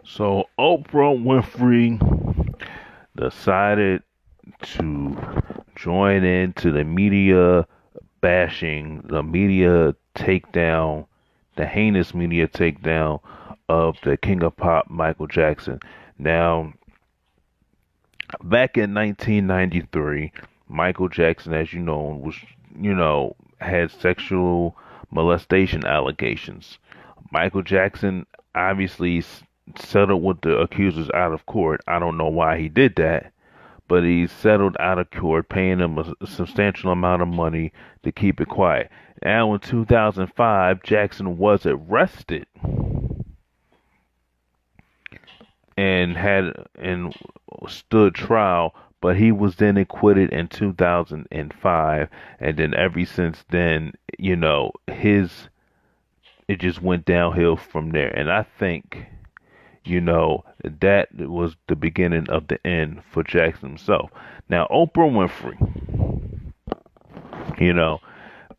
So Oprah Winfrey decided to join into the media bashing, the media takedown, the heinous media takedown of the King of Pop, Michael Jackson. Now, back in 1993, Michael Jackson, as you know, had sexual molestation allegations. Michael Jackson obviously settled with the accusers out of court. I don't know why he did that, but he settled out of court, paying them a substantial amount of money to keep it quiet. Now, in 2005, Jackson was arrested and stood trial, but he was then acquitted in 2005, and then ever since then, his it just went downhill from there. And I think, that was the beginning of the end for Jackson himself. Now, you know,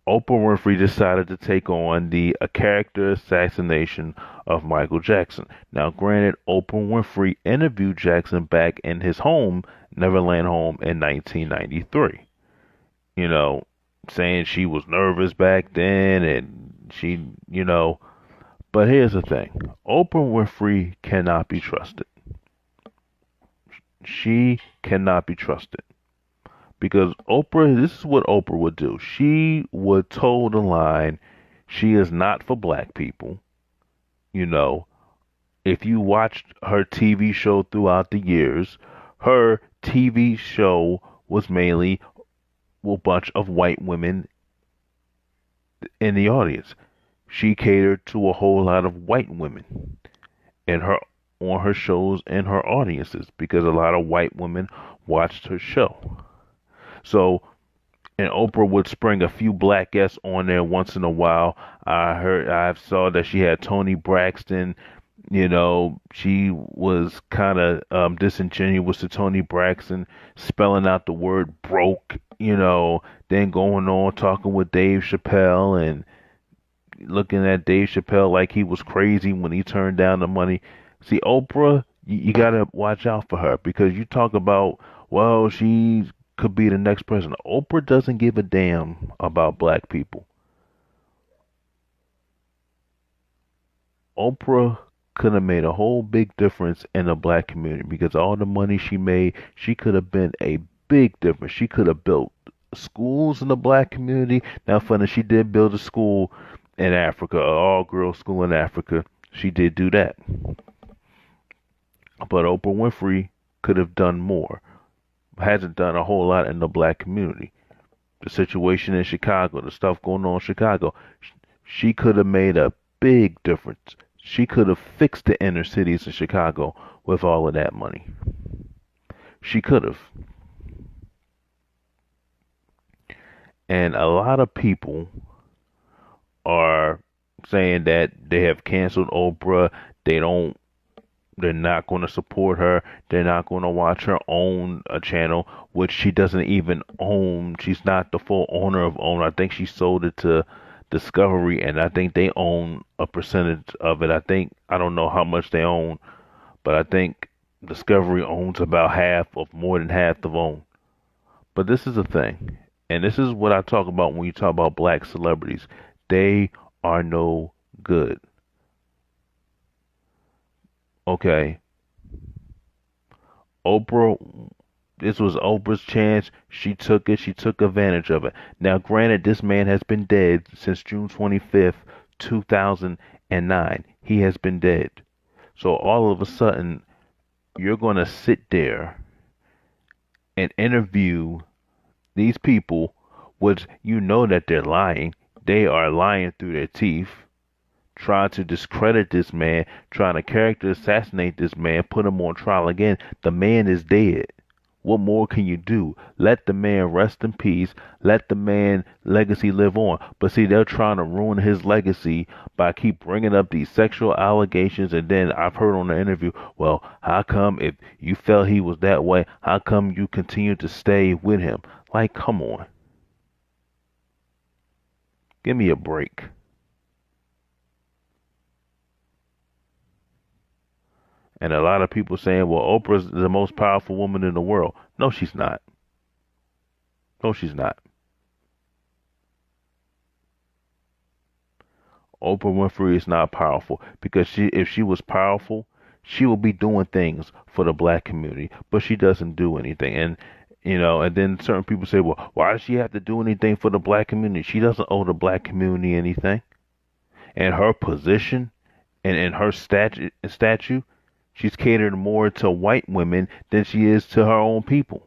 Oprah Winfrey decided to take on the a character assassination of Michael Jackson. Now, granted, Oprah Winfrey interviewed Jackson back in his home, Neverland home, in 1993. You know, saying she was nervous back then and but here's the thing. Oprah Winfrey cannot be trusted. She cannot be trusted. Because this is what Oprah would do. She would toe the line. She is not for black people. You know, if you watched her TV show throughout the years, her TV show was mainly a bunch of white women in the audience. She catered to a whole lot of white women in her on her shows and her audiences because a lot of white women watched her show. So and Oprah would spring a few black guests on there once in a while. I saw that she had Tony Braxton. She was kind of disingenuous to Tony Braxton, spelling out the word broke. Then going on talking with Dave Chappelle and looking at Dave Chappelle like he was crazy when he turned down the money. See, Oprah, you gotta watch out for her because you talk about, well, she could be the next president. Oprah doesn't give a damn about black people. Oprah could have made a whole big difference in the black community because all the money she made, she could have been a big difference. She could have built schools in the black community. Now, funny, she did build a school in Africa, an all-girls school in Africa. She did do that. But Oprah Winfrey could have done more. Hasn't done a whole lot in the black community. The situation in Chicago, the stuff going on in Chicago, she could have made a big difference. She could have fixed the inner cities in Chicago with all of that money. She could have. And a lot of people are saying that they have canceled Oprah. They're not going to support her. They're not going to watch her own a channel, which she doesn't even own. She's not the full owner of OWN. I think she sold it to Discovery, and I think they own a percentage of it. I don't know how much they own, but I think Discovery owns about half of more than half of OWN. But this is the thing, and this is what I talk about when you talk about black celebrities. They are no good. Okay, Oprah, this was Oprah's chance. She took it. She took advantage of it. Now, granted, this man has been dead since June 25th, 2009. He has been dead. So all of a sudden, you're going to sit there and interview these people, which you know that they're lying. They are lying through their teeth, trying to discredit this man, trying to character assassinate this man, put him on trial again. The man is dead. What more can you do? Let the man rest in peace. Let the man legacy live on. But see, they're trying to ruin his legacy by keep bringing up these sexual allegations. And then I've heard on the interview, well, how come if you felt he was that way, how come you continue to stay with him? Like, come on. Give me a break. And a lot of people saying, well, Oprah's the most powerful woman in the world. No, she's not. No, she's not. Oprah Winfrey is not powerful because if she was powerful, she would be doing things for the black community, but she doesn't do anything. And then certain people say, well, why does she have to do anything for the black community? She doesn't owe the black community anything. And her position and in her statue, she's catered more to white women than she is to her own people.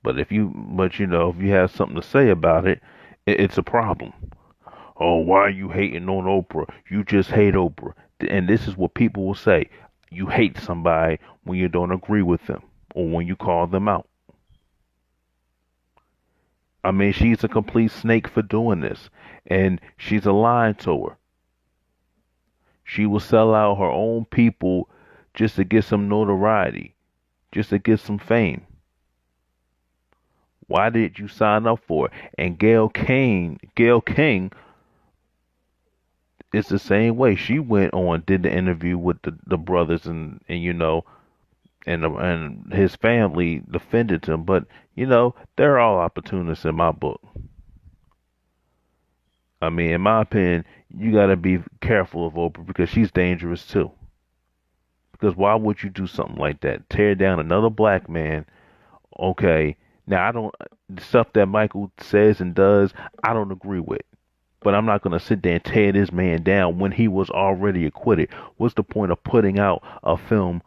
But if you have something to say about it, it's a problem. Oh, why are you hating on Oprah? You just hate Oprah. And this is what people will say. You hate somebody when you don't agree with them or when you call them out. I mean, she's a complete snake for doing this. And she's a lying to her. She will sell out her own people just to get some notoriety, just to get some fame. Why did you sign up for it? And Gail King is the same way. She went on, did the interview with the brothers, and his family defended him. But they're all opportunists in my book. I mean, in my opinion, you got to be careful of Oprah because she's dangerous too. Because why would you do something like that? Tear down another black man. Okay, now I don't the stuff that Michael says and does, I don't agree with. But I'm not going to sit there and tear this man down when he was already acquitted. What's the point of putting out a film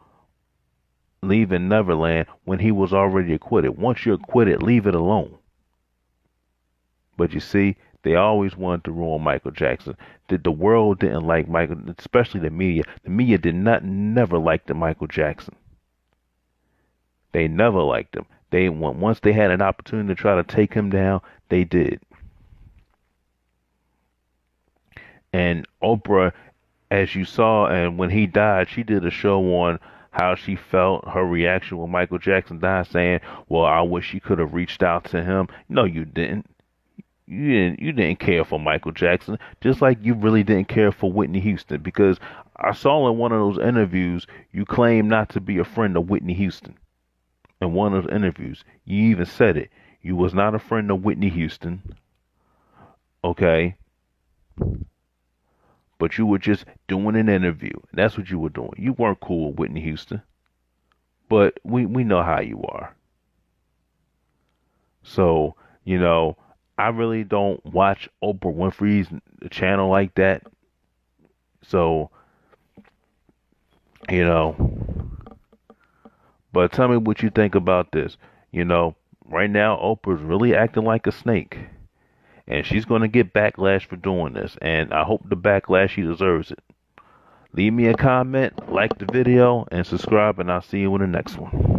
Leaving Neverland when he was already acquitted? Once you're acquitted, leave it alone. But you see, they always wanted to ruin Michael Jackson. The world didn't like Michael, especially the media. The media did not never like the Michael Jackson. They never liked him. Once they had an opportunity to try to take him down, they did. And Oprah, as you saw, and when he died, she did a show on how she felt, her reaction when Michael Jackson died, saying, "Well, I wish she could have reached out to him." No, you didn't. You didn't care for Michael Jackson, just like you really didn't care for Whitney Houston, because I saw in one of those interviews you claimed not to be a friend of Whitney Houston. In one of those interviews, you even said it. You was not a friend of Whitney Houston, okay? But you were just doing an interview. That's what you were doing. You weren't cool with Whitney Houston, but we know how you are. So, I really don't watch Oprah Winfrey's channel like that. So, you know, but tell me what you think about this. Right now Oprah's really acting like a snake, and she's going to get backlash for doing this, and I hope the backlash she deserves it. Leave me a comment, like the video, and subscribe, and I'll see you in the next one.